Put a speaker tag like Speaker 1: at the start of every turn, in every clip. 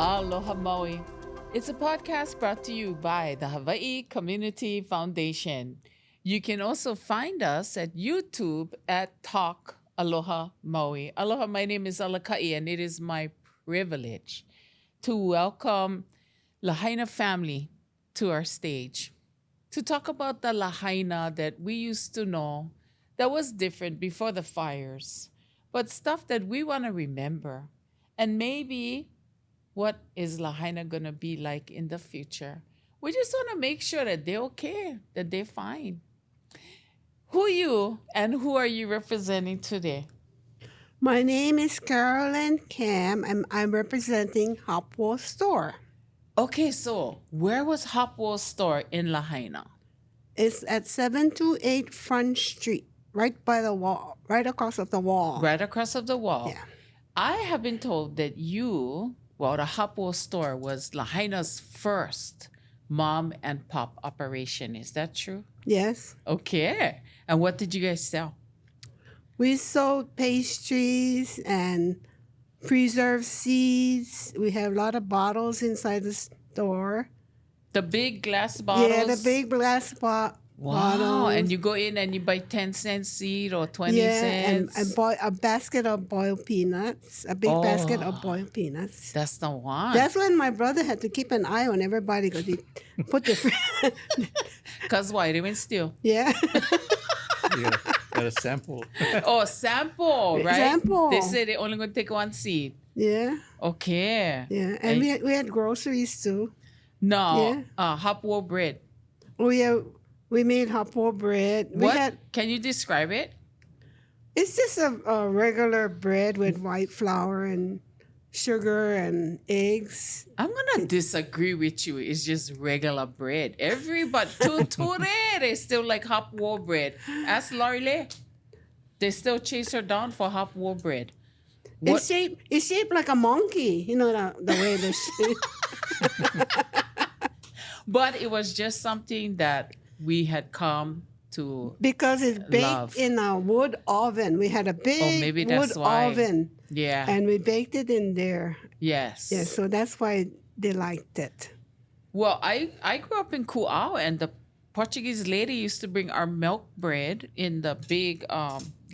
Speaker 1: Aloha Maui. It's a podcast brought to you by the Hawaii Community Foundation. You can also find us at YouTube at Talk Aloha Maui. Aloha, my name is Alaka, and it is my privilege to welcome Lahaina family to our stage to talk about the Lahaina that we used to know that was different before the fires, but stuff that we want to remember. And maybe what is Lahaina going to be like in the future? We just want to make sure that they're okay, that they're fine. Who you and who are you representing today?
Speaker 2: My name is Carolyn Cam, and I'm representing Hopwell Store.
Speaker 1: Okay, so where was Hopwell Store in Lahaina?
Speaker 2: It's at 728 Front Street, right by the wall, right across of the wall.
Speaker 1: Right across of the wall.
Speaker 2: Yeah.
Speaker 1: I have been told that the Hopwell Store was Lahaina's first mom and pop operation. Is that true?
Speaker 2: Yes.
Speaker 1: Okay. And what did you guys sell?
Speaker 2: We sold pastries and preserved seeds. We have a lot of bottles inside the store.
Speaker 1: The big glass bottles?
Speaker 2: Yeah, the big glass
Speaker 1: Wow.
Speaker 2: bottles.
Speaker 1: And you go in and you buy 10 cents seed or 20
Speaker 2: Yeah,
Speaker 1: cents?
Speaker 2: and a basket of boiled peanuts, a big basket of boiled peanuts.
Speaker 1: That's the one.
Speaker 2: That's when my brother had to keep an eye on everybody because he put the...
Speaker 1: Because why? They went steal.
Speaker 2: Yeah.
Speaker 3: Yeah, got a sample.
Speaker 1: Oh, sample, right?
Speaker 2: Sample.
Speaker 1: They say they only going to take one seed.
Speaker 2: Yeah.
Speaker 1: Okay.
Speaker 2: Yeah. And we had groceries too.
Speaker 1: No, Hopwell bread.
Speaker 2: Oh, yeah. We made hopwell bread.
Speaker 1: Can you describe it?
Speaker 2: It's just a regular bread with white flour and sugar and eggs.
Speaker 1: I'm going to disagree with you. It's just regular bread. Everybody, today, they still like Hopwell bread. Ask Laurie. They still chase her down for Hopwell bread.
Speaker 2: It's shaped like a monkey. You know, the way the shape.
Speaker 1: But it was just something that we had come to
Speaker 2: because it's baked
Speaker 1: love.
Speaker 2: in a wood oven. We had a big wood oven.
Speaker 1: Yeah.
Speaker 2: And we baked it in there.
Speaker 1: Yes.
Speaker 2: Yeah, so that's why they liked it.
Speaker 1: Well, I grew up in Ku'au, and the Portuguese lady used to bring our milk bread in the big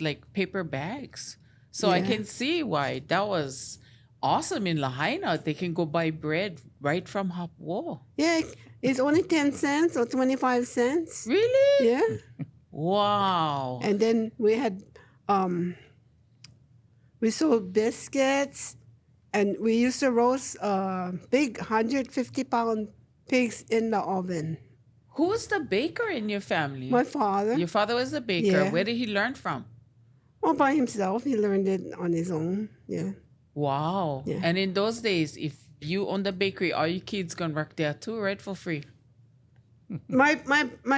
Speaker 1: like paper bags. So I
Speaker 2: Yeah.
Speaker 1: can see why that was awesome in Lahaina. They can go buy bread right from Hopwell.
Speaker 2: Yeah, it's only 10 cents or 25 cents.
Speaker 1: Really?
Speaker 2: Yeah.
Speaker 1: Wow.
Speaker 2: And then we had, we sold biscuits, and we used to roast big 150-pound pigs in the oven.
Speaker 1: Who was the baker in your family?
Speaker 2: My father.
Speaker 1: Your father was the baker.
Speaker 2: Yeah.
Speaker 1: Where did he learn from?
Speaker 2: All by himself. He learned it on his own. Yeah.
Speaker 1: Wow.
Speaker 2: Yeah.
Speaker 1: And in those days, if you own the bakery, all your kids gonna work there too, right? For free.
Speaker 2: My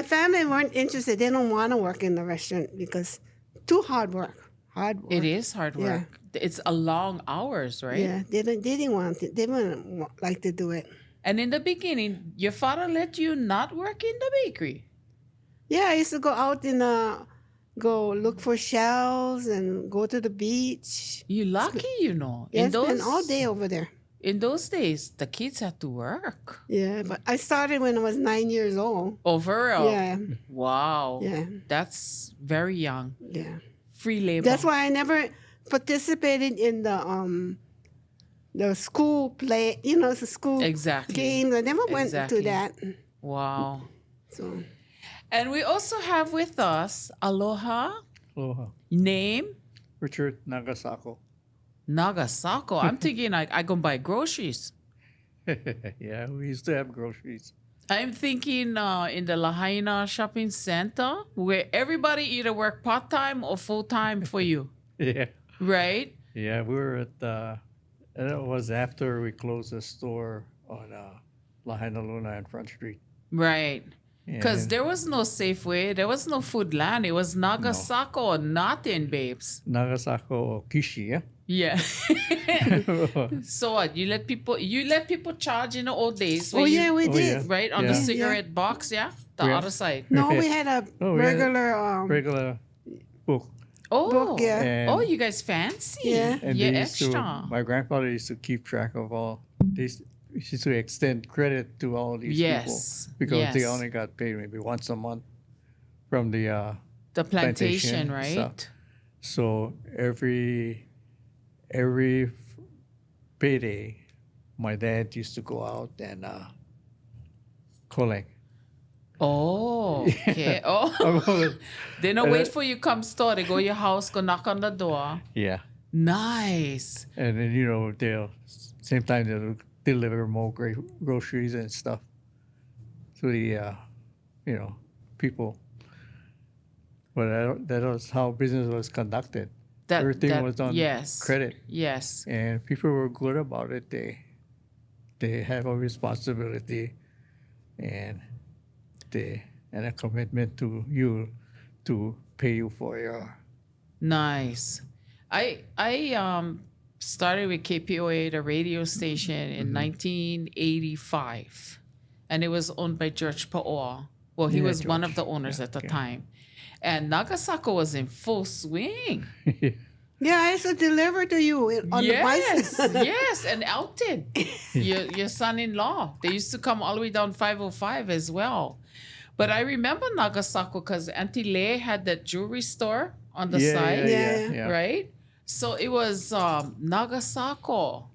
Speaker 2: family weren't interested. They don't want to work in the restaurant because too hard work. Hard work.
Speaker 1: It is hard work. It's a long hours, right?
Speaker 2: Yeah, they didn't want it. They didn't like to do it.
Speaker 1: And in the beginning, your father let you not work in the bakery.
Speaker 2: Yeah, I used to go out go look for shells and go to the beach.
Speaker 1: You lucky, you know.
Speaker 2: Yeah, spend all day over there.
Speaker 1: In those days, the kids had to work.
Speaker 2: Yeah, but I started when I was 9 years old.
Speaker 1: Oh, for real?
Speaker 2: Yeah,
Speaker 1: Wow.
Speaker 2: yeah,
Speaker 1: That's very young.
Speaker 2: yeah.
Speaker 1: Free labor.
Speaker 2: That's why I never participated in the school play. You know, the school
Speaker 1: Exactly.
Speaker 2: games. I never went
Speaker 1: Exactly.
Speaker 2: to that.
Speaker 1: Wow.
Speaker 2: So
Speaker 1: And we also have with us Aloha.
Speaker 3: Aloha.
Speaker 1: Name?
Speaker 3: Richard Nagasako.
Speaker 1: Nagasako. I'm thinking I go buy groceries.
Speaker 3: Yeah, we used to have groceries.
Speaker 1: I'm thinking in the Lahaina shopping center where everybody either work part-time or full-time for you,
Speaker 3: Yeah.
Speaker 1: right?
Speaker 3: Yeah, we were at, and it was after we closed the store on Lahaina Luna and Front Street.
Speaker 1: Right. Because
Speaker 3: And
Speaker 1: there was no Safeway, there was no Food Land. It was Nagasako or nothing, babes.
Speaker 3: Nagasako or Kishi, yeah?
Speaker 1: Yeah. So what? You let people charge in the old days.
Speaker 2: oh
Speaker 1: where
Speaker 2: yeah,
Speaker 1: you,
Speaker 2: we
Speaker 3: Oh,
Speaker 2: did.
Speaker 3: yeah.
Speaker 1: right on the
Speaker 3: Yeah.
Speaker 1: cigarette box, yeah, the
Speaker 3: Yeah.
Speaker 1: other side.
Speaker 2: No, we had a
Speaker 3: Oh, we had a
Speaker 2: regular
Speaker 3: regular book.
Speaker 1: Oh,
Speaker 2: book, yeah.
Speaker 3: And,
Speaker 1: oh, you guys fancy.
Speaker 2: Yeah.
Speaker 3: and
Speaker 1: You're
Speaker 3: they used to,
Speaker 1: extra.
Speaker 3: my grandfather used to keep track of all she used to extend credit to all these
Speaker 1: Yes,
Speaker 3: people because they
Speaker 1: yes.
Speaker 3: only got paid maybe once a month from the
Speaker 1: The plantation,
Speaker 3: plantation
Speaker 1: right?
Speaker 3: stuff. So every payday, my dad used to go out and collect.
Speaker 1: Oh, okay. Oh, they don't wait for you come store. They go your house, go knock on the door.
Speaker 3: Yeah.
Speaker 1: Nice.
Speaker 3: And then, they'll, same time, they'll deliver more groceries and stuff to the, people. But that was how business was conducted. Everything was on
Speaker 1: yes.
Speaker 3: credit.
Speaker 1: Yes.
Speaker 3: And people were good about it. They have a responsibility and a commitment to you to pay you for your.
Speaker 1: Nice. I started with KPOA, the radio station, in 1985, and it was owned by George Paoa. Well, he was one of the owners at the time, and Nagasako was in full swing.
Speaker 2: Yeah, I used to deliver to you on the bicycle.
Speaker 1: Yes, and Elton, your son-in-law. They used to come all the way down 505 as well. But I remember Nagasako because Auntie Lei had that jewelry store on the side,
Speaker 2: Yeah.
Speaker 1: right? So it was Nagasako.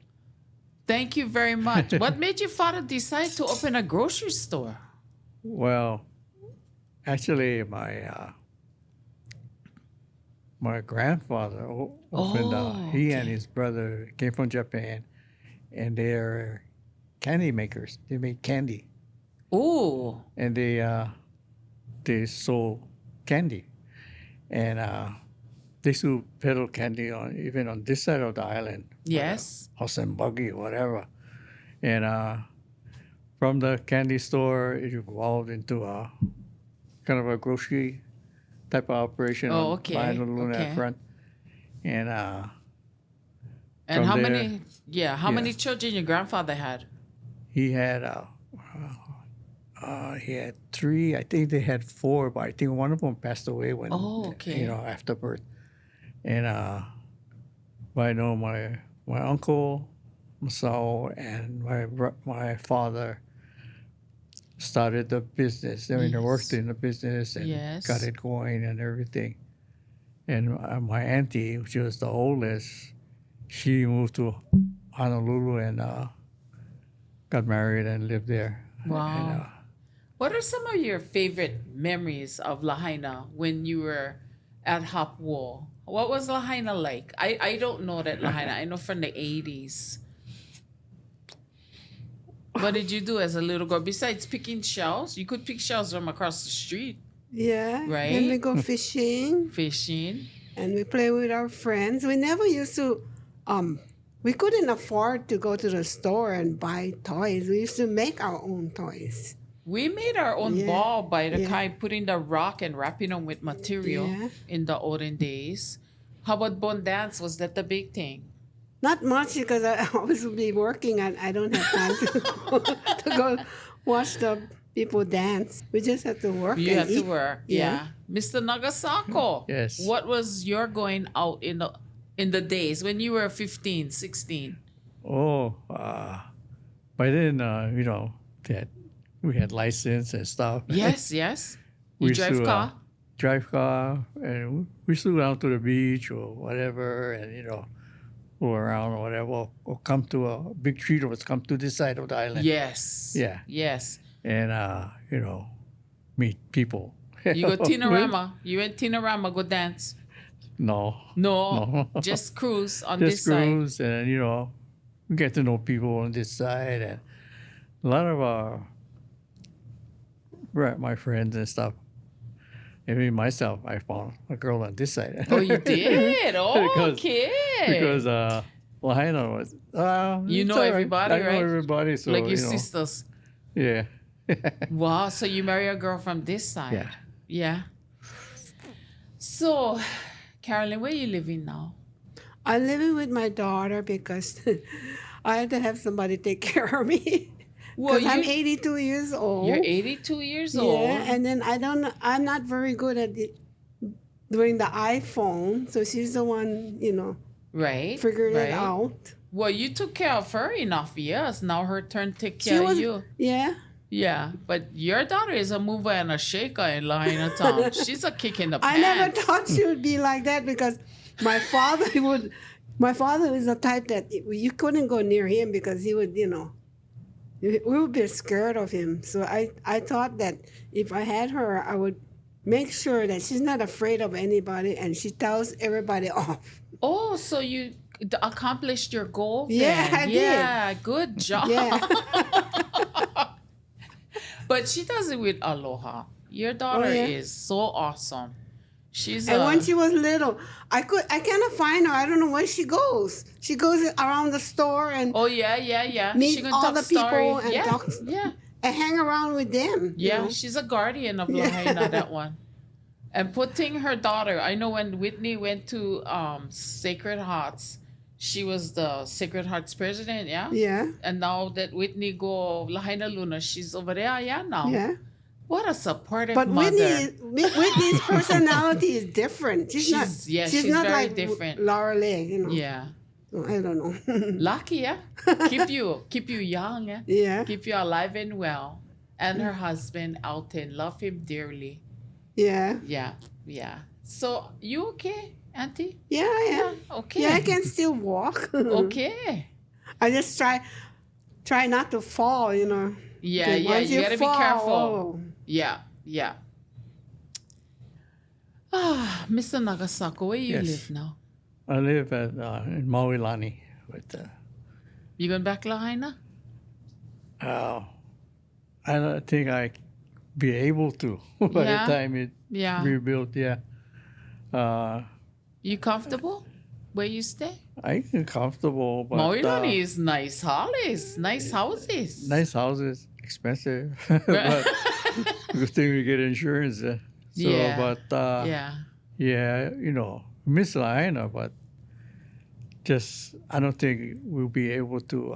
Speaker 1: Thank you very much. What made your father decide to open a grocery store?
Speaker 3: Well, actually, my grandfather opened. He and his brother came from Japan, and they're candy makers. They make candy,
Speaker 1: Oh,
Speaker 3: and they sold candy, and they used to peddle candy even on this side of the island.
Speaker 1: yes.
Speaker 3: Horse and buggy, whatever, and from the candy store, it evolved into a kind of a grocery type of operation behind the Luna front. And
Speaker 1: And how
Speaker 3: there,
Speaker 1: many? Yeah, how many children your grandfather had?
Speaker 3: he had he had 3. I think they had 4, but I think one of them passed away when after birth. And but I know my uncle Masao and my father started the business. I mean, they worked in the business and got it going and everything. And my auntie, which was the oldest, she moved to Honolulu and got married and lived there.
Speaker 1: Wow.
Speaker 3: And,
Speaker 1: What are some of your favorite memories of Lahaina when you were at Hop War? What was Lahaina like? I don't know that Lahaina. I know from the 80s. What did you do as a little girl? Besides picking shells, you could pick shells from across the street.
Speaker 2: Yeah.
Speaker 1: Right?
Speaker 2: Then we go fishing.
Speaker 1: Fishing.
Speaker 2: And we play with our friends. We never used to, we couldn't afford to go to the store and buy toys. We used to make our own toys.
Speaker 1: We made our own ball by the kind, putting the rock and wrapping them with material in the olden days. How about Bon Dance? Was that the big thing?
Speaker 2: Not much because I always would be working and I don't have time to go watch the people dance. We just have to work.
Speaker 1: You
Speaker 2: and
Speaker 1: have
Speaker 2: eat.
Speaker 1: to work. Yeah. Mr. Nagasako.
Speaker 3: Yes.
Speaker 1: What was your going out in the days when you were 15, 16?
Speaker 3: By then, we had license and stuff.
Speaker 1: Yes, yes. You
Speaker 3: We used
Speaker 1: drive
Speaker 3: to,
Speaker 1: car?
Speaker 3: Drive car, and we used to go down to the beach or whatever, and go around or whatever, or come to a big treat of us, come to this side of the island.
Speaker 1: Yes.
Speaker 3: Yeah.
Speaker 1: Yes.
Speaker 3: And meet people.
Speaker 1: You go Tinorama. You went Tinorama, go dance.
Speaker 3: No.
Speaker 1: No. Just cruise on this
Speaker 3: Just
Speaker 1: side.
Speaker 3: cruise, and we get to know people on this side, and a lot of my friends and stuff. Even myself, I found a girl on this side.
Speaker 1: Oh, you did? Oh, okay.
Speaker 3: Because Lahaina was.
Speaker 1: You know
Speaker 3: it's all right.
Speaker 1: everybody,
Speaker 3: I know
Speaker 1: right?
Speaker 3: everybody, so
Speaker 1: Like your sisters.
Speaker 3: Yeah.
Speaker 1: Wow. So you marry a girl from this side.
Speaker 3: Yeah.
Speaker 1: Yeah. So, Carolyn, where you living now?
Speaker 2: I'm living with my daughter because I had to have somebody take care of me.
Speaker 1: Well,
Speaker 2: Because I'm 82 years old.
Speaker 1: You're 82 years old.
Speaker 2: Yeah, and then I'm not very good at doing the iPhone. So she's the one,
Speaker 1: Right.
Speaker 2: figured
Speaker 1: right.
Speaker 2: it out.
Speaker 1: Well, you took care of her enough years. Now her turn to take
Speaker 2: She
Speaker 1: care of
Speaker 2: was,
Speaker 1: you.
Speaker 2: yeah.
Speaker 1: Yeah, but your daughter is a mover and a shaker in Lahaina town. She's a kick in the
Speaker 2: I
Speaker 1: pants.
Speaker 2: never thought she would be like that because my father was the type that you couldn't go near him because he would, we would be scared of him. So I thought that if I had her, I would make sure that she's not afraid of anybody and she tells everybody off.
Speaker 1: Oh, so you accomplished your goal then.
Speaker 2: Yeah, I did.
Speaker 1: Yeah, good job.
Speaker 2: Yeah.
Speaker 1: But she does it with Aloha. Your daughter
Speaker 2: yeah.
Speaker 1: is so awesome. She's
Speaker 2: And when she was little, I cannot find her. I don't know where she goes. She goes around the store and
Speaker 1: oh yeah.
Speaker 2: meet
Speaker 1: She gonna
Speaker 2: all
Speaker 1: talk
Speaker 2: the
Speaker 1: story.
Speaker 2: people and
Speaker 1: Yeah,
Speaker 2: talk
Speaker 1: yeah.
Speaker 2: and hang around with them. you
Speaker 1: Yeah,
Speaker 2: know.
Speaker 1: she's a guardian of Lahaina, that one. And putting her daughter, I know when Whitney went to Sacred Hearts, she was the Sacred Hearts president, yeah?
Speaker 2: Yeah.
Speaker 1: And now that Whitney go Lahaina Luna, she's over there, yeah, now.
Speaker 2: Yeah.
Speaker 1: What a supportive
Speaker 2: But
Speaker 1: mother.
Speaker 2: Whitney's personality is different. She's
Speaker 1: she's
Speaker 2: not
Speaker 1: very
Speaker 2: like
Speaker 1: different.
Speaker 2: Laura Leg,
Speaker 1: Yeah.
Speaker 2: I don't know.
Speaker 1: Lucky, yeah? Keep you young, yeah?
Speaker 2: Yeah.
Speaker 1: Keep you alive and well. And her husband, Alton, love him dearly.
Speaker 2: Yeah.
Speaker 1: Yeah. So, you okay, Auntie?
Speaker 2: Yeah, I am.
Speaker 1: Yeah, okay.
Speaker 2: Yeah, I can still walk.
Speaker 1: Okay.
Speaker 2: I just try not to fall,
Speaker 1: Yeah,
Speaker 2: Once
Speaker 1: you gotta be careful.
Speaker 2: oh.
Speaker 1: Yeah. Ah, Mr. Nagasako, where you
Speaker 3: Yes.
Speaker 1: live now?
Speaker 3: I live in Maui Lani. But
Speaker 1: You going back Lahaina?
Speaker 3: I don't think I be able to by
Speaker 1: Yeah.
Speaker 3: the time it
Speaker 1: Yeah.
Speaker 3: rebuilt. Yeah.
Speaker 1: You comfortable where you stay?
Speaker 3: I feel comfortable, but
Speaker 1: Maui is nice houses. Nice houses.
Speaker 3: nice houses, expensive. But good thing we get insurance. So,
Speaker 1: Yeah.
Speaker 3: but
Speaker 1: Yeah.
Speaker 3: miss Lahaina, but just I don't think we'll be able to,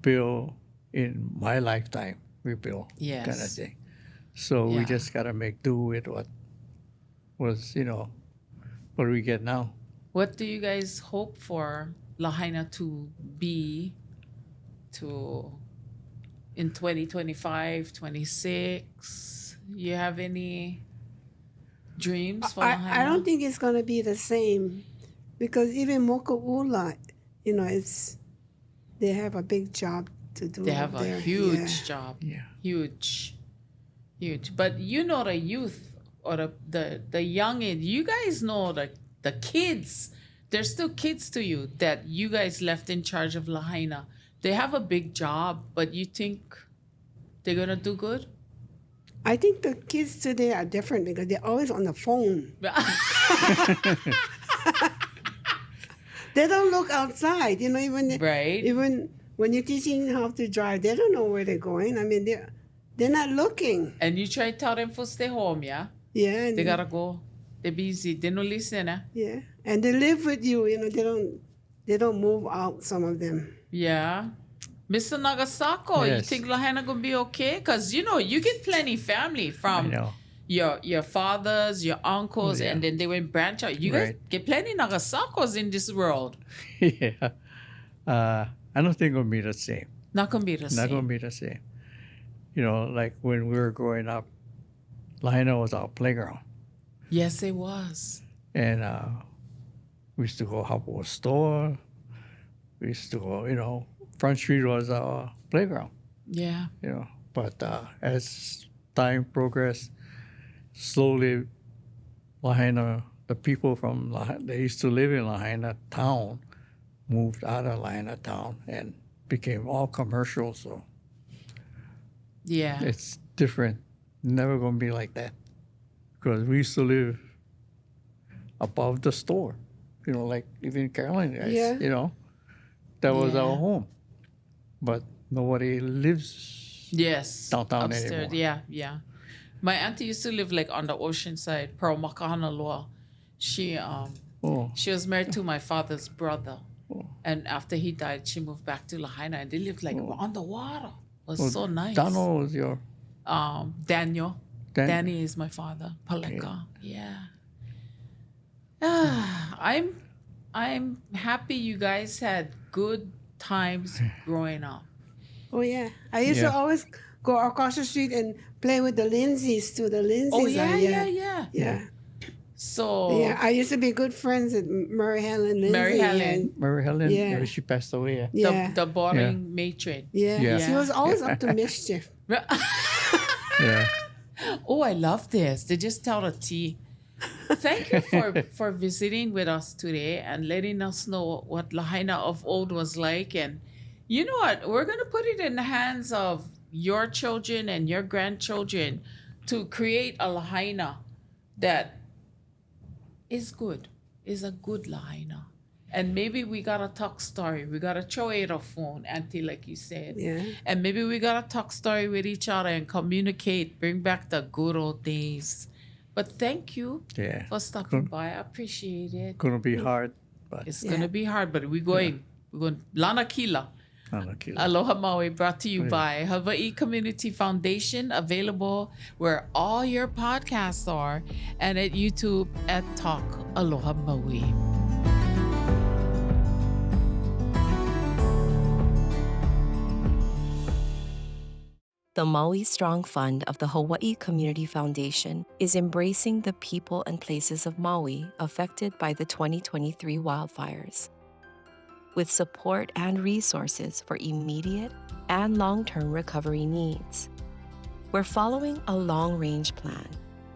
Speaker 3: build in my lifetime. Rebuild
Speaker 1: Yes.
Speaker 3: kind of thing. So we
Speaker 1: Yeah.
Speaker 3: just gotta make do with what was, what we get now.
Speaker 1: What do you guys hope for Lahaina to be in 2025, 26? You have any dreams for Lahaina?
Speaker 2: I don't think it's going to be the same because even Moku'ula, they have a big job to do.
Speaker 1: They have
Speaker 2: up
Speaker 1: a
Speaker 2: there.
Speaker 1: huge job.
Speaker 3: Yeah.
Speaker 1: Huge. But the youth or the young age, you guys know the kids, they're still kids to you that you guys left in charge of Lahaina. They have a big job, but you think they're going to do good?
Speaker 2: I think the kids today are different because they're always on the phone. They don't look outside,
Speaker 1: Right.
Speaker 2: Even when you're teaching how to drive, they don't know where they're going. I mean, they're not looking.
Speaker 1: And you try to tell them to stay home, yeah?
Speaker 2: Yeah. And
Speaker 1: They got to go. They're busy. They don't listen, eh?
Speaker 2: Yeah, and they live with you. They don't move out. Some of them.
Speaker 1: Yeah. Mr. Nagasako, you
Speaker 3: Yes.
Speaker 1: think Lahaina gonna be okay? Because you get plenty family
Speaker 3: I
Speaker 1: from
Speaker 3: know.
Speaker 1: your fathers, your uncles,
Speaker 3: Yeah.
Speaker 1: and then they went branch out. You guys
Speaker 3: Right.
Speaker 1: get plenty Nagasakos in this world.
Speaker 3: Yeah. I don't think it'll be the same.
Speaker 1: Not gonna be the
Speaker 3: Not
Speaker 1: same.
Speaker 3: going to be the same. Like when we were growing up, Lahaina was our playground.
Speaker 1: Yes, it was.
Speaker 3: And we used to go hop to a store. We used to go, Front Street was our playground,
Speaker 1: Yeah.
Speaker 3: But as time progressed, slowly Lahaina, the people from Lahaina, they used to live in Lahaina town, moved out of Lahaina town and became all commercial. So
Speaker 1: Yeah.
Speaker 3: it's different. Never going to be like that. Because we used to live above the store, like even Carolyn guys,
Speaker 2: Yeah.
Speaker 3: That was
Speaker 1: Yeah.
Speaker 3: our home. But nobody lives
Speaker 1: Yes.
Speaker 3: downtown
Speaker 1: Upstairs.
Speaker 3: anymore.
Speaker 1: Yeah. My auntie used to live like on the ocean side, Pearl Makahana. She
Speaker 3: Oh,
Speaker 1: She was married to my father's brother.
Speaker 3: Oh.
Speaker 1: And after he died, she moved back to Lahaina and they lived like on the water. It was
Speaker 3: oh,
Speaker 1: so nice.
Speaker 3: Donald was your
Speaker 1: Daniel. Danny is my father. Paleka. Yeah. I'm I'm happy you guys had good times growing up.
Speaker 2: Oh yeah, I used to always go across the street and play with the Lindsays too. The Lindsays.
Speaker 1: Oh yeah.
Speaker 2: Yeah.
Speaker 1: So
Speaker 2: Yeah, I used to be good friends with Mary Helen Lindsay.
Speaker 1: Mary Helen.
Speaker 3: Mary Helen,
Speaker 2: Yeah.
Speaker 3: she passed away.
Speaker 2: Yeah.
Speaker 1: The boring matron.
Speaker 2: Yeah.
Speaker 3: Yeah.
Speaker 2: She was always up to mischief.
Speaker 3: Yeah.
Speaker 1: Oh, I love this. They just tell the tea. Thank you for visiting with us today and letting us know what Lahaina of old was like. And you know what? We're going to put it in the hands of your children and your grandchildren to create a Lahaina that is good, is a good Lahaina. And maybe we got to talk story. We got to throw it a phone, Auntie, like you said.
Speaker 2: Yeah.
Speaker 1: And maybe we got to talk story with each other and communicate, bring back the good old days. But thank you for stopping by. I appreciate it.
Speaker 3: Gonna be hard, but
Speaker 1: It's going to be hard, but we're going. We're going. Lana Kila. Aloha Maui, brought to you by Hawaii Community Foundation, available where all your podcasts are, and at YouTube at Talk Aloha Maui.
Speaker 4: The Maui Strong Fund of the Hawaii Community Foundation is embracing the people and places of Maui affected by the 2023 wildfires. With support and resources for immediate and long-term recovery needs. We're following a long-range plan,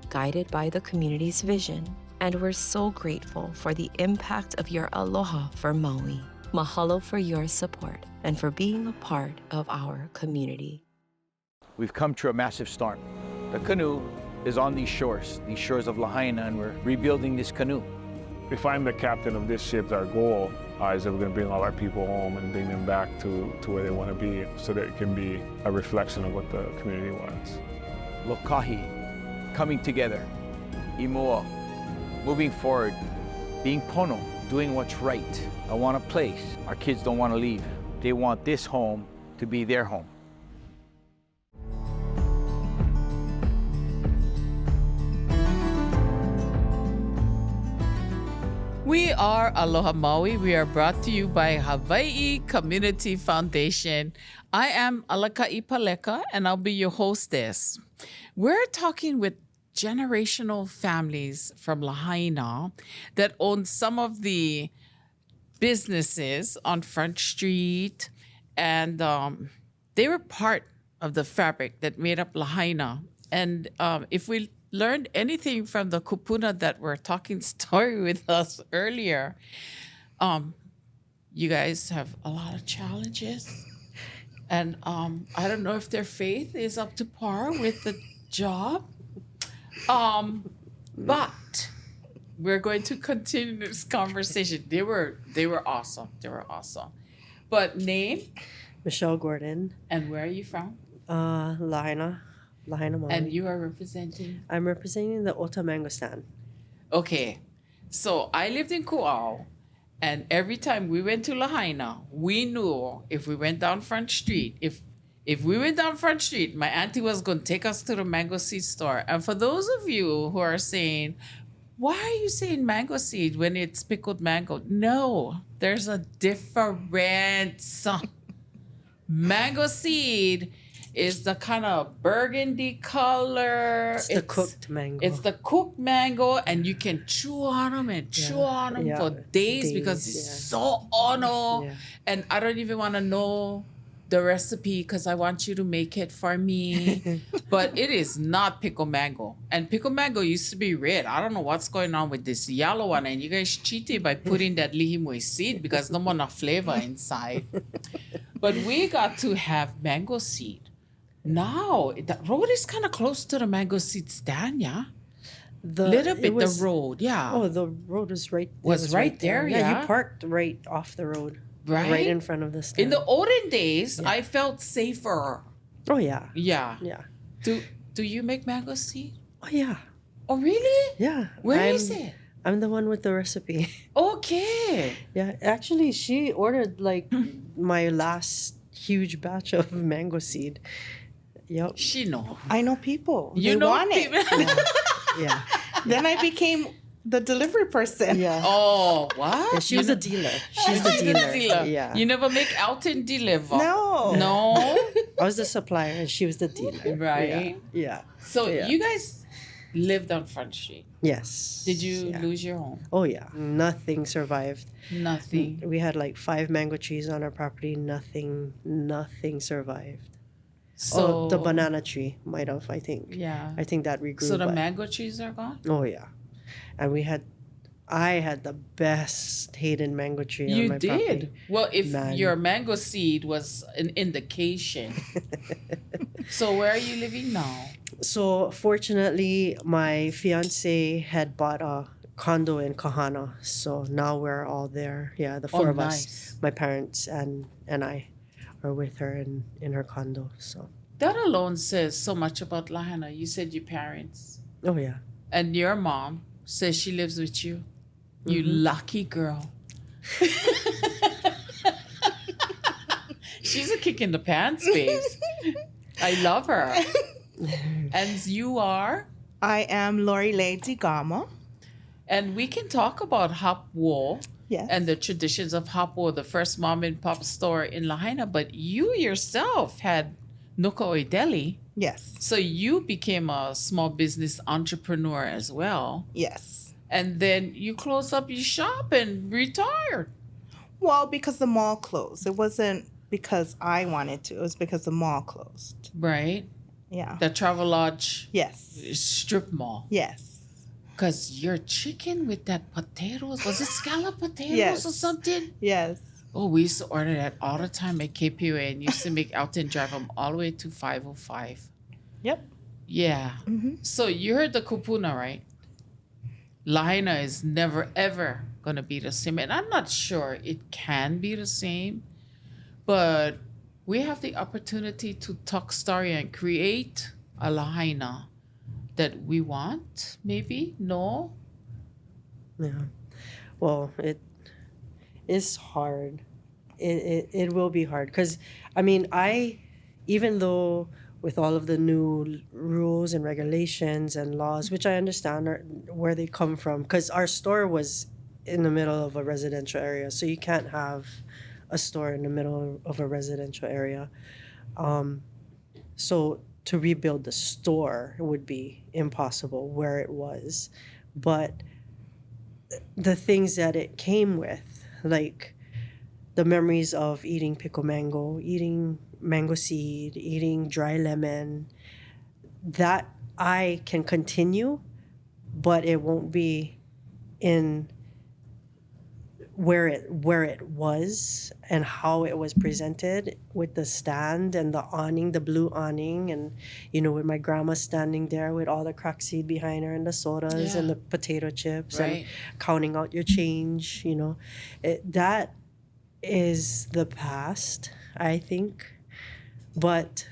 Speaker 4: guided by the community's vision, and we're so grateful for the impact of your aloha for Maui. Mahalo for your support and for being a part of our community.
Speaker 5: We've come through a massive storm. The canoe is on these shores of Lahaina, and we're rebuilding this canoe.
Speaker 6: If I'm the captain of this ship, our goal is that we're going to bring all our people home and bring them back to where they want to be so that it can be a reflection of what the community wants.
Speaker 5: Lokahi, coming together. Imoa, moving forward. Being pono, doing what's right. I want a place. Our kids don't want to leave. They want this home to be their home.
Speaker 1: We are Aloha Maui. We are brought to you by Hawaii Community Foundation. I am Alaka Paleka, and I'll be your hostess. We're talking with generational families from Lahaina that own some of the businesses on Front Street, and they were part of the fabric that made up Lahaina. And if we learned anything from the kupuna that were talking story with us earlier, you guys have a lot of challenges. And I don't know if their faith is up to par with the job. But we're going to continue this conversation. They were awesome. They were awesome. But name?
Speaker 7: Michelle Gordon.
Speaker 1: And where are you from?
Speaker 7: Lahaina Maui.
Speaker 1: And you are representing?
Speaker 7: I'm representing the Ohta mango stand.
Speaker 1: Okay. So I lived in Kuau, and every time we went to Lahaina, we knew if we went down Front Street, if we went down Front Street, my auntie was going to take us to the mango seed store. And for those of you who are saying, why are you saying mango seed when it's pickled mango? No, there's a difference. Mango seed is the kind of burgundy color.
Speaker 7: It's the cooked mango.
Speaker 1: It's the cooked mango, and you can chew on them and chew on them for days because it's so ono.
Speaker 7: Yeah.
Speaker 1: And I don't even want to know the recipe because I want you to make it for me. But it is not pickled mango. And pickled mango used to be red. I don't know what's going on with this yellow one. And you guys cheated by putting that lihimui seed because no more flavor inside. But we got to have mango seed. Now, the road is kind of close to the mango seed stand, yeah? The road, yeah.
Speaker 7: Oh, the road was right
Speaker 1: there, yeah.
Speaker 7: You parked right off the road.
Speaker 1: Right?
Speaker 7: Right in front of the stand.
Speaker 1: In the olden days, I felt safer.
Speaker 7: Oh, yeah.
Speaker 1: Yeah.
Speaker 7: Yeah.
Speaker 1: Do you make mango seed?
Speaker 7: Oh, yeah.
Speaker 1: Oh, really?
Speaker 7: Yeah.
Speaker 1: Where is it?
Speaker 7: I'm the one with the recipe.
Speaker 1: Okay.
Speaker 7: Yeah. Actually, she ordered my last huge batch of mango seed. Yep.
Speaker 1: She know.
Speaker 8: I know people.
Speaker 1: You
Speaker 8: they
Speaker 1: know
Speaker 8: want
Speaker 1: people.
Speaker 8: it.
Speaker 7: Yeah.
Speaker 8: Then I became the delivery person.
Speaker 7: Yeah.
Speaker 1: Oh, what?
Speaker 7: Yeah, she was a dealer. She's the dealer. Yeah.
Speaker 1: You never make Alton deliver.
Speaker 8: No.
Speaker 1: No.
Speaker 7: I was the supplier and she was the dealer.
Speaker 1: Right.
Speaker 7: Yeah.
Speaker 1: So
Speaker 7: Yeah.
Speaker 1: you guys lived on Front Street.
Speaker 7: Yes.
Speaker 1: Did you
Speaker 7: Yeah.
Speaker 1: lose your home?
Speaker 7: Oh yeah. Nothing survived.
Speaker 1: Nothing.
Speaker 7: We had like 5 mango trees on our property. Nothing survived.
Speaker 1: So
Speaker 7: The banana tree might have, I think.
Speaker 1: Yeah.
Speaker 7: I think that regrew.
Speaker 1: So the
Speaker 7: but-
Speaker 1: mango trees are gone?
Speaker 7: Oh yeah. And I had the best hidden mango tree on
Speaker 1: You
Speaker 7: my
Speaker 1: did.
Speaker 7: property.
Speaker 1: Well, if
Speaker 7: Man.
Speaker 1: your mango seed was an indication. So where are you living now?
Speaker 7: So fortunately, my fiance had bought a condo in Kahana. So now we're all there. Yeah, the 4 of us,
Speaker 1: Nice.
Speaker 7: my parents and I, are with her in her condo. So
Speaker 1: That alone says so much about Lahaina. You said your parents
Speaker 7: oh yeah,
Speaker 1: and your mom says she lives with you. You lucky girl. She's a kick in the pants, babes. I love her. And you are?
Speaker 8: I am Laurie DeGama.
Speaker 1: And we can talk about Hapwo
Speaker 8: Yes.
Speaker 1: and the traditions of Hapwo, the first mom and pop store in Lahaina. But you yourself had Nukoi Deli.
Speaker 8: Yes.
Speaker 1: So you became a small business entrepreneur as well.
Speaker 8: Yes.
Speaker 1: And then you closed up your shop and retired.
Speaker 8: Well, because the mall closed. It wasn't because I wanted to. It was because the mall closed.
Speaker 1: Right?
Speaker 8: Yeah.
Speaker 1: The Travel Lodge
Speaker 8: Yes.
Speaker 1: strip mall.
Speaker 8: Yes.
Speaker 1: Because your chicken with that potatoes, was it scallop potatoes
Speaker 8: Yes.
Speaker 1: or something?
Speaker 8: Yes.
Speaker 1: Oh, we used to order that all the time at KPOA and used to make Alton drive them all the way to 505.
Speaker 8: Yep.
Speaker 1: Yeah.
Speaker 8: Mm-hmm.
Speaker 1: So you heard the kupuna, right? Lahaina is never, ever going to be the same. And I'm not sure it can be the same, but we have the opportunity to talk story and create a Lahaina that we want, maybe? No?
Speaker 7: yeah. Well, it is hard. It will be hard because I mean even though with all of the new rules and regulations and laws, which I understand are where they come from, because our store was in the middle of a residential area, so you can't have a store in the middle of a residential area. So to rebuild the store would be impossible where it was. But the things that it came with, like the memories of eating pickle mango, eating mango seed, eating dry lemon, that I can continue, but it won't be in where it was and how it was presented with the stand and the awning, the blue awning, and with my grandma standing there with all the crack seed behind her and the sodas and the potato chips and counting out your change. That is the past, I think, but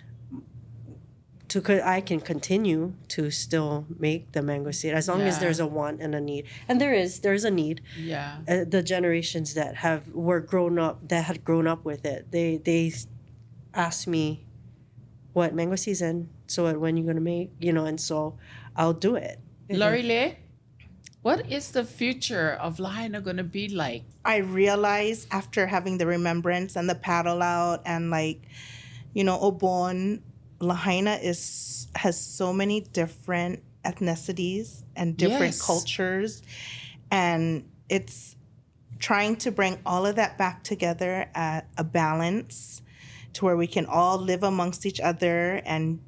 Speaker 7: I can continue to still make the mango seed as long as there's a want and a need, and there's a need.
Speaker 1: Yeah.
Speaker 7: The generations that had grown up with it, they ask me, "What mango season? So when you gonna make?" And so I'll do it.
Speaker 1: Laurie, what is the future of Lahaina going to be like?
Speaker 8: I realized after having the remembrance and the paddle out and Obon, Lahaina has so many different ethnicities and different cultures, and it's trying to bring all of that back together at a balance to where we can all live amongst each other and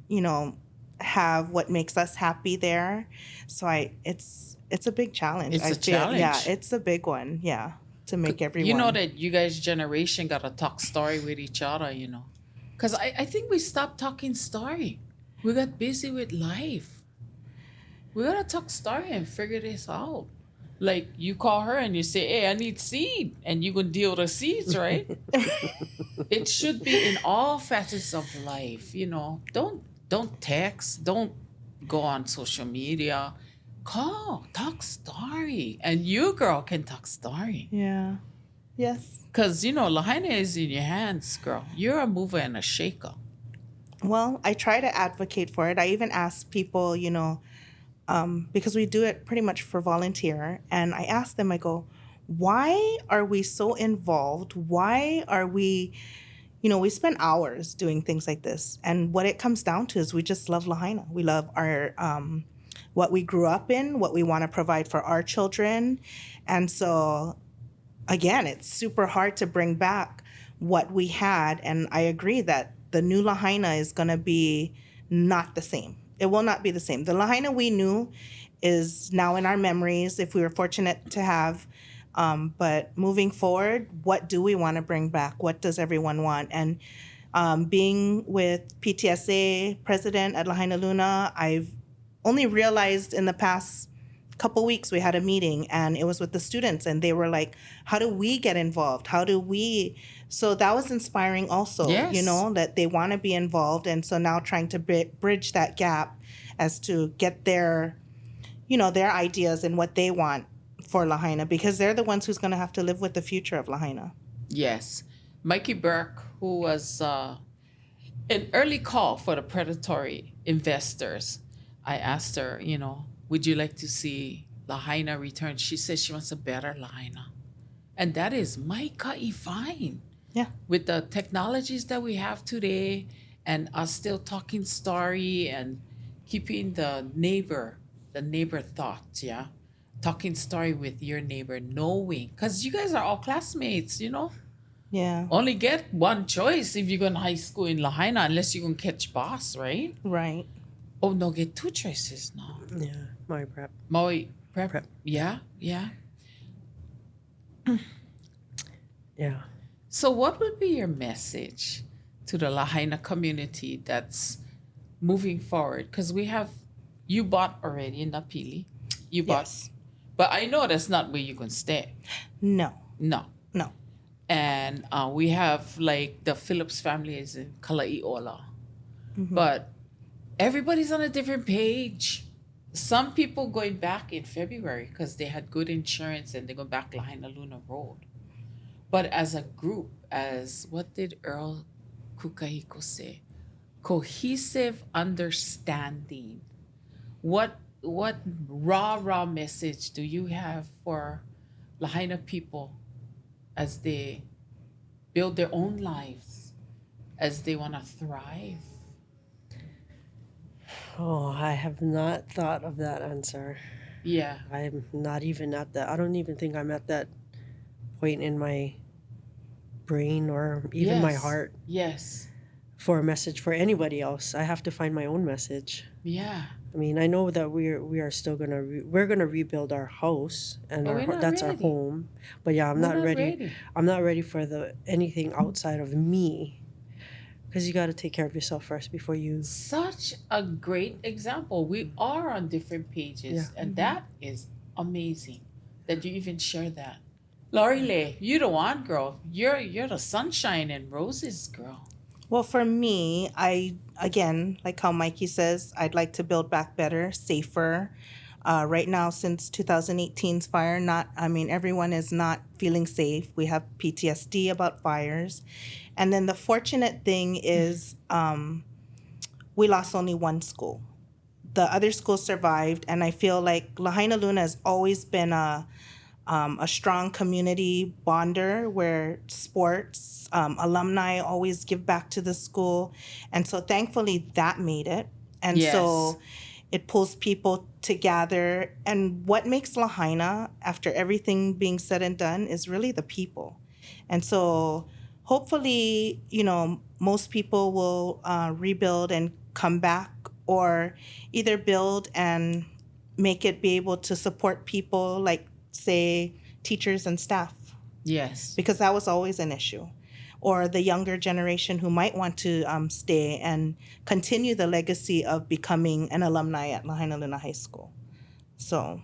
Speaker 8: have what makes us happy there. So it's a big challenge.
Speaker 1: It's a challenge.
Speaker 8: Yeah, it's a big one. Yeah, to make everyone.
Speaker 1: You know that you guys' generation got to talk story with each other, Because I think we stopped talking story. We got busy with life. We got to talk story and figure this out. Like, you call her and you say, "Hey, I need seed." And you're going to deal with the seeds, right? It should be in all facets of life, Don't text. Don't go on social media. Call. Talk story. And you, girl, can talk story.
Speaker 8: Yeah. Yes.
Speaker 1: Because, Lahaina is in your hands, girl. You're a mover and a shaker.
Speaker 8: Well, I try to advocate for it. I even ask people, because we do it pretty much for volunteer. And I asked them, I go, why are we so involved? Why are we, we spend hours doing things like this. And what it comes down to is we just love Lahaina. We love our, what we grew up in, what we want to provide for our children. And so, again, it's super hard to bring back what we had. And I agree that the new Lahaina is going to be not the same. It will not be the same. The Lahaina we knew is now in our memories, if we were fortunate to have. But moving forward, what do we want to bring back? What does everyone want? And being with PTSA president at Lahaina Luna, I've only realized in the past couple weeks we had a meeting, and it was with the students, and they were like, how do we get involved? How do we? So that was inspiring also,
Speaker 1: Yes.
Speaker 8: that they want to be involved. And so now trying to bridge that gap as to get their ideas and what they want for Lahaina, because they're the ones who's going to have to live with the future of Lahaina.
Speaker 1: Yes. Mikey Burke, who was an early call for the predatory investors, I asked her, would you like to see Lahaina return? She says she wants a better Lahaina. And that is Maika'i fine.
Speaker 8: Yeah.
Speaker 1: With the technologies that we have today and us still talking story and keeping the neighbor thoughts, yeah? Talking story with your neighbor, knowing, because you guys are all classmates,
Speaker 8: Yeah.
Speaker 1: Only get one choice if you go in high school in Lahaina, unless you're going to catch bus, right?
Speaker 8: Right.
Speaker 1: Oh, no, get two choices now.
Speaker 7: Yeah, Maui prep.
Speaker 1: Maui prep.
Speaker 7: Prep.
Speaker 1: Yeah.
Speaker 7: Yeah.
Speaker 1: So what would be your message to the Lahaina community that's moving forward? Because you bought already in Napili. You bought.
Speaker 8: Yes.
Speaker 1: But I know that's not where you can stay.
Speaker 8: No.
Speaker 1: No.
Speaker 8: No.
Speaker 1: And we have like the Phillips family is in Kalai'ola.
Speaker 8: Mm-hmm.
Speaker 1: But everybody's on a different page. Some people going back in February because they had good insurance and they go back Lahaina Luna Road. But as a group, what did Earl Kukahiko say? Cohesive understanding. What raw message do you have for Lahaina people as they build their own lives, as they want to thrive?
Speaker 7: Oh, I have not thought of that answer.
Speaker 1: Yeah.
Speaker 7: I'm not even at that. I don't even think I'm at that point in my brain or even my
Speaker 1: Yes.
Speaker 7: heart
Speaker 1: Yes.
Speaker 7: for a message for anybody else. I have to find my own message.
Speaker 1: Yeah.
Speaker 7: I mean, I know that we are still we're gonna rebuild our house and
Speaker 1: But we're not
Speaker 7: that's our
Speaker 1: ready.
Speaker 7: home. But yeah, I'm
Speaker 1: We're
Speaker 7: not
Speaker 1: not
Speaker 7: ready.
Speaker 1: ready.
Speaker 7: I'm not ready for anything outside of me, because you got to take care of yourself first before you.
Speaker 1: Such a great example. We are on different pages,
Speaker 7: Yeah.
Speaker 1: and that is amazing that you even share that. Laurie, you the one girl. You're the sunshine and roses girl.
Speaker 8: Well, for me, again, like how Mikey says, I'd like to build back better, safer. Right now, since 2018's fire, everyone is not feeling safe. We have PTSD about fires. And then the fortunate thing is we lost only one school. The other schools survived, and I feel like Lahaina Luna has always been a strong community bonder where sports, alumni always give back to the school. And so thankfully that made it. And
Speaker 1: Yes.
Speaker 8: so it pulls people together. And what makes Lahaina, after everything being said and done, is really the people. And so hopefully, most people will rebuild and come back, or either build and make it be able to support people like, say, teachers and staff,
Speaker 1: Yes.
Speaker 8: because that was always an issue. Or the younger generation who might want to stay and continue the legacy of becoming an alumni at Lahaina Luna High School. So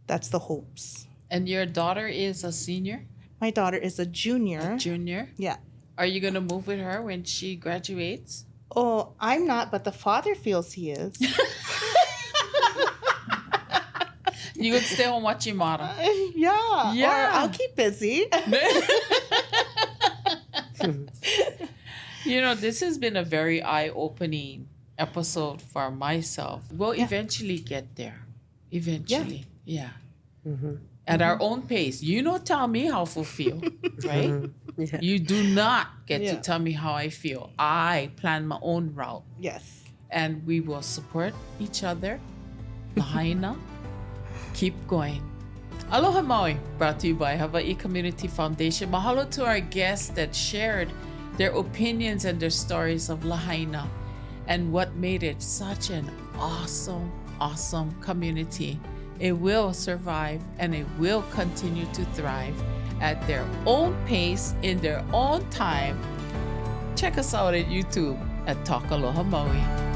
Speaker 8: that's the hopes.
Speaker 1: And your daughter is a senior?
Speaker 8: My daughter is a junior.
Speaker 1: A junior?
Speaker 8: Yeah.
Speaker 1: Are you going to move with her when she graduates?
Speaker 8: Oh, I'm not, but the father feels he is.
Speaker 1: You could stay home watching Mara.
Speaker 8: Yeah.
Speaker 1: Yeah.
Speaker 8: Or I'll keep busy.
Speaker 1: This has been a very eye-opening episode for myself. We'll eventually get there. eventually. Yeah. At our own pace. You don't tell me how to feel, right?
Speaker 2: Yeah.
Speaker 1: You do not get
Speaker 8: Yeah.
Speaker 1: to tell me how I feel. I plan my own route.
Speaker 8: Yes.
Speaker 1: And we will support each other. Lahaina, keep going. Aloha Maui, brought to you by Hawaii Community Foundation. Mahalo to our guests that shared their opinions and their stories of Lahaina and what made it such an awesome, awesome community. It will survive and it will continue to thrive at their own pace, in their own time. Check us out at YouTube at Talk Aloha Maui.